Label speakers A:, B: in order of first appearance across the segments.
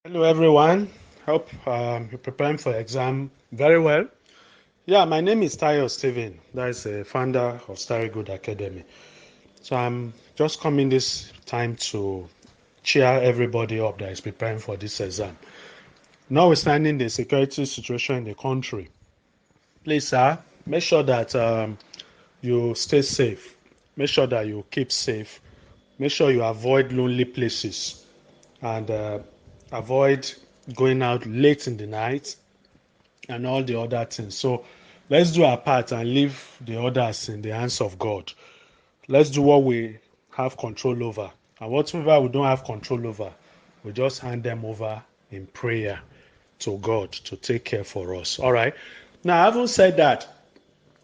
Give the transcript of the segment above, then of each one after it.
A: Hello everyone, hope you're preparing for exam very well. Yeah, my name is Tayo Steven, that is the founder of Starry Gold Academy. So I'm just coming this time to cheer everybody up that is preparing for this exam. Notwithstanding the security situation in the country, please sir, make sure that you stay safe, make sure that you keep safe, make sure you avoid lonely places and avoid going out late in the night and all the other things. So let's do our part and leave the others in the hands of God. Let's do what we have control over. And whatever we don't have control over, we just hand them over in prayer to God to take care for us. All right. Now, having said that,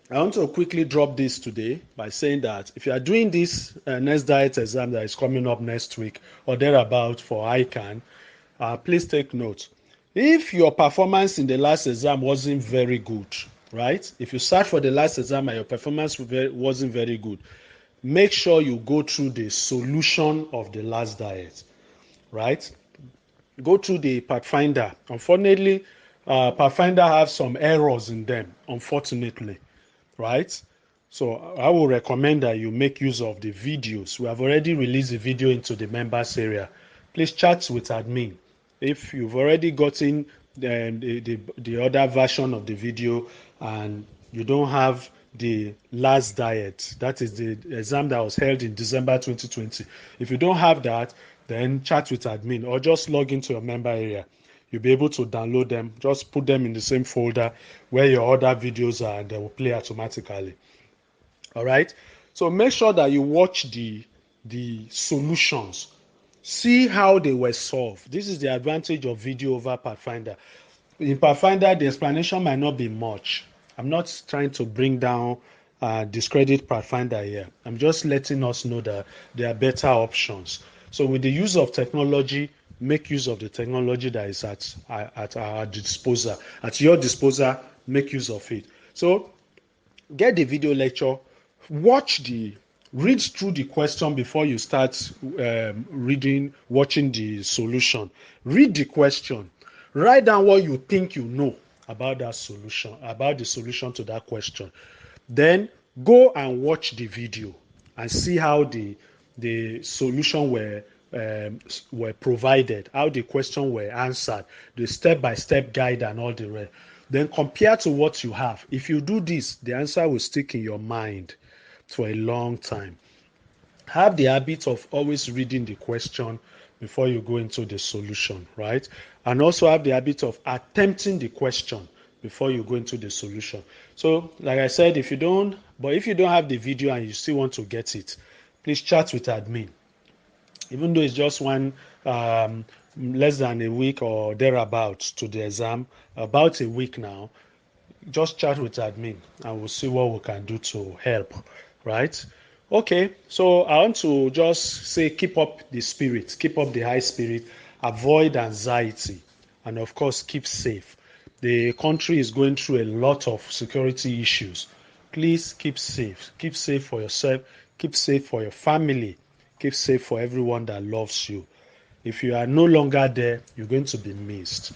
A: I want to quickly drop this today by saying that if you are doing this next diet exam that is coming up next week or thereabout for ICAN, please take note. If your performance in the last exam wasn't very good, right? If you sat for the last exam and your performance wasn't very good, make sure you go through the solution of the last diet, right? Go through the Pathfinder. Unfortunately, Pathfinder have some errors in them, unfortunately, right? So I will recommend that you make use of the videos. We have already released the video into the members area. Please chat with admin. If you've already gotten the other version of the video and you don't have the last diet, that is the exam that was held in December 2020. If you don't have that, then chat with admin or just log into your member area. You'll be able to download them, just put them in the same folder where your other videos are and they will play automatically. All right. So make sure that you watch the solutions. See how they were solved. This is the advantage of video over Pathfinder. In Pathfinder, the explanation might not be much. I'm not trying to bring down discredit Pathfinder here. I'm just letting us know that there are better options. So with the use of technology, make use of the technology that is at our disposal. At your disposal, make use of it. So get the video lecture, read through the question before you start watching the solution. Read the question, write down what you think you know about that solution, about the solution to that question. Then go and watch the video and see how the solution were provided, how the question were answered, the step-by-step guide and all the rest. Then compare to what you have. If you do this, the answer will stick in your mind for a long time. Have the habit of always reading the question before you go into the solution, right? And also have the habit of attempting the question before you go into the solution. So, like I said, if you don't have the video and you still want to get it, please chat with admin. Even though it's just one less than a week or thereabouts to the exam, about a week now, just chat with admin and we'll see what we can do to help, right? Okay, so I want to just say keep up the spirit, keep up the high spirit, avoid anxiety, and of course keep safe. The country is going through a lot of security issues. Please keep safe for yourself, keep safe for your family, keep safe for everyone that loves you. If you are no longer there, you're going to be missed.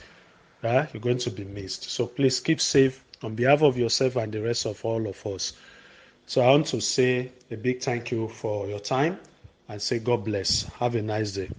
A: You're going to be missed. So please keep safe on behalf of yourself and the rest of all of us. So I want to say a big thank you for your time and say God bless. Have a nice day.